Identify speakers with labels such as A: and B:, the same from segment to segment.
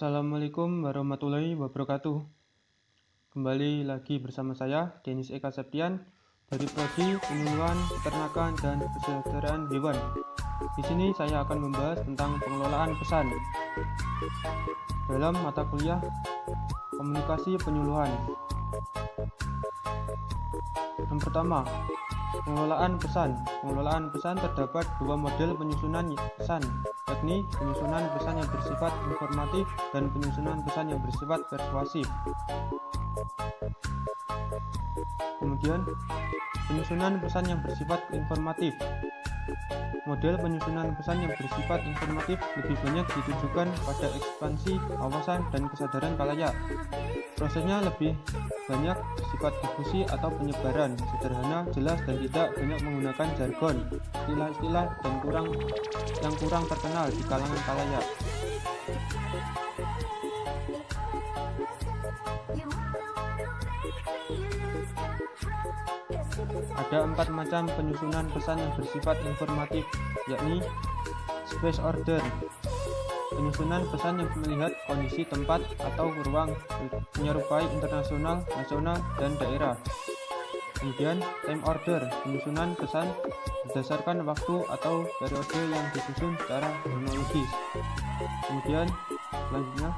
A: Assalamualaikum warahmatullahi wabarakatuh. Kembali lagi bersama saya, Denis Eka Septian, dari Prodi Penyuluhan Peternakan dan Kesejahteraan Hewan. Di sini saya akan membahas tentang pengelolaan pesan dalam mata kuliah Komunikasi Penyuluhan. Yang pertama, pengelolaan pesan. Pengelolaan pesan terdapat dua model penyusunan pesan, yakni penyusunan pesan yang bersifat informatif dan penyusunan pesan yang bersifat persuasif. Kemudian, penyusunan pesan yang bersifat informatif. Model penyusunan pesan yang bersifat informatif lebih banyak ditujukan pada ekspansi wawasan dan kesadaran khalayak. Prosesnya lebih banyak bersifat difusi atau penyebaran, sederhana, jelas, dan tidak banyak menggunakan jargon, istilah-istilah yang kurang terkenal di kalangan khalayak. Ada 4 macam penyusunan pesan yang bersifat informatif, yakni space order, penyusunan pesan yang melihat kondisi tempat atau ruang menyerupai internasional, nasional, dan daerah. Kemudian time order, penyusunan pesan berdasarkan waktu atau periode yang disusun secara kronologis. Kemudian selanjutnya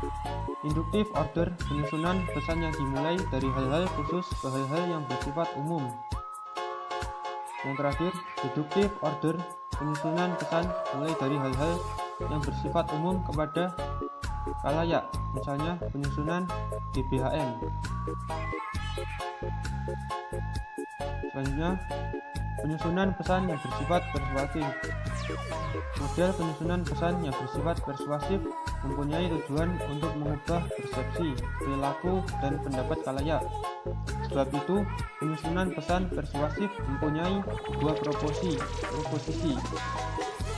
A: inductive order, penyusunan pesan yang dimulai dari hal-hal khusus ke hal-hal yang bersifat umum. Yang terakhir, deductive order, penyusunan pesan mulai dari hal-hal yang bersifat umum kepada khalayak, misalnya penyusunan GBHN. Selanjutnya, penyusunan pesan yang bersifat persuasif. Model penyusunan pesan yang bersifat persuasif mempunyai tujuan untuk mengubah persepsi, perilaku, dan pendapat khalayak. Sebab itu, penyusunan pesan persuasif mempunyai dua proposisi.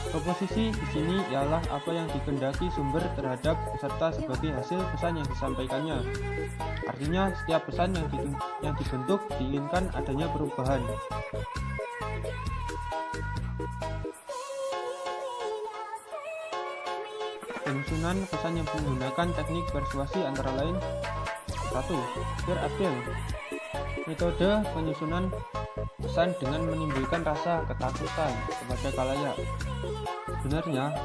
A: Proposisi di sini ialah apa yang dikehendaki sumber terhadap peserta sebagai hasil pesan yang disampaikannya. Artinya, setiap pesan yang dibentuk diinginkan adanya perubahan. Penyusunan pesan yang menggunakan teknik persuasi antara lain: 1. Fear appeal, metode penyusunan pesan dengan menimbulkan rasa ketakutan kepada khalayak. Sebenarnya,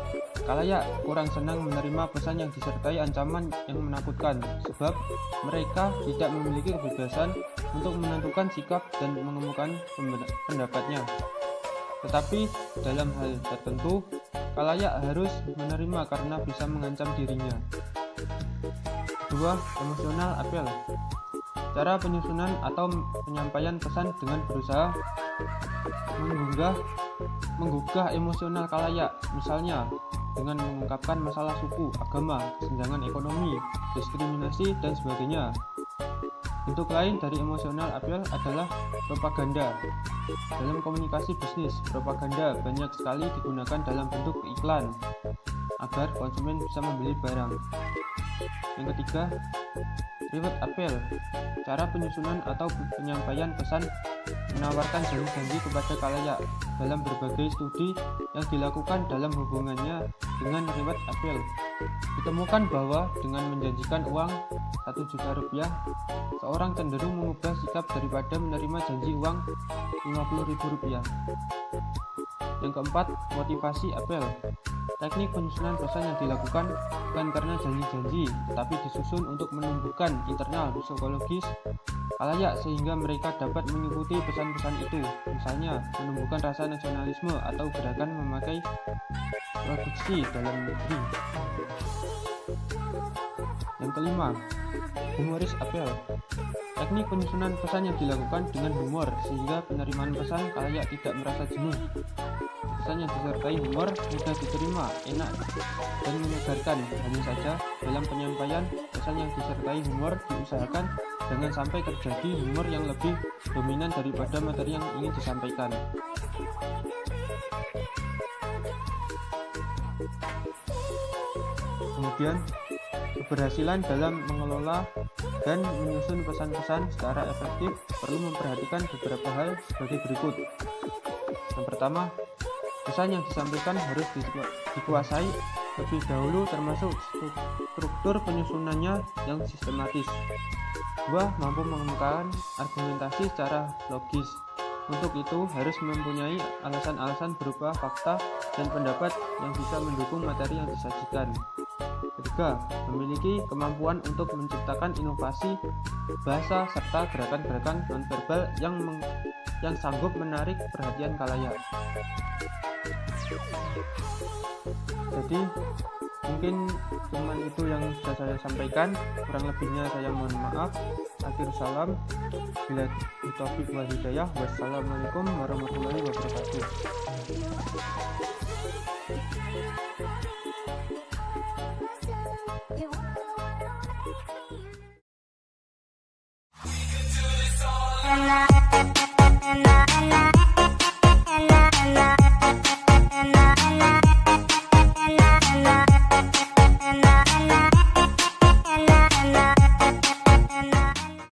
A: khalayak kurang senang menerima pesan yang disertai ancaman yang menakutkan, sebab mereka tidak memiliki kebebasan untuk menentukan sikap dan mengemukakan pendapatnya. Tetapi dalam hal tertentu, khalayak harus menerima karena bisa mengancam dirinya. 2. Emosional appeal, cara penyusunan atau penyampaian pesan dengan berusaha menggugah emosional khalayak, misalnya dengan mengungkapkan masalah suku, agama, kesenjangan ekonomi, diskriminasi, dan sebagainya. Bentuk lain dari emosional appeal adalah propaganda. Dalam komunikasi bisnis, propaganda banyak sekali digunakan dalam bentuk iklan agar konsumen bisa membeli barang. Yang ketiga, reward appeal, cara penyusunan atau penyampaian pesan menawarkan janji-janji kepada khalayak. Dalam berbagai studi yang dilakukan dalam hubungannya dengan reward appeal, ditemukan bahwa dengan menjanjikan uang 1 juta rupiah, seorang cenderung mengubah sikap daripada menerima janji uang 50.000 rupiah. Yang keempat, motivasi appeal, teknik penyusunan pesan yang dilakukan bukan karena janji-janji, tetapi disusun untuk menumbuhkan internal psikologis khalayak sehingga mereka dapat mengikuti pesan-pesan itu, misalnya menumbuhkan rasa nasionalisme atau gerakan memakai produksi dalam negeri. Yang kelima, humoris appeal, teknik penyusunan pesan yang dilakukan dengan humor sehingga penerimaan pesan khalayak tidak merasa jenuh. Pesan yang disertai humor mudah diterima, enak, dan menyegarkan. Hanya saja dalam penyampaian pesan yang disertai humor diusahakan jangan sampai terjadi humor yang lebih dominan daripada materi yang ingin disampaikan. Kemudian, keberhasilan dalam mengelola dan menyusun pesan-pesan secara efektif perlu memperhatikan beberapa hal sebagai berikut. Yang pertama, pesan yang disampaikan harus dikuasai lebih dahulu, termasuk struktur penyusunannya yang sistematis. 2. Mampu mengemukakan argumentasi secara logis. Untuk itu harus mempunyai alasan-alasan berupa fakta dan pendapat yang bisa mendukung materi yang disajikan. 3. Memiliki kemampuan untuk menciptakan inovasi bahasa serta gerakan-gerakan nonverbal yang sanggup menarik perhatian khalayak. Jadi mungkin cuman itu yang bisa saya sampaikan, kurang lebihnya saya mohon maaf. Akhir salam, bila taufik wal hidayah. Wassalamualaikum warahmatullahi wabarakatuh.
B: And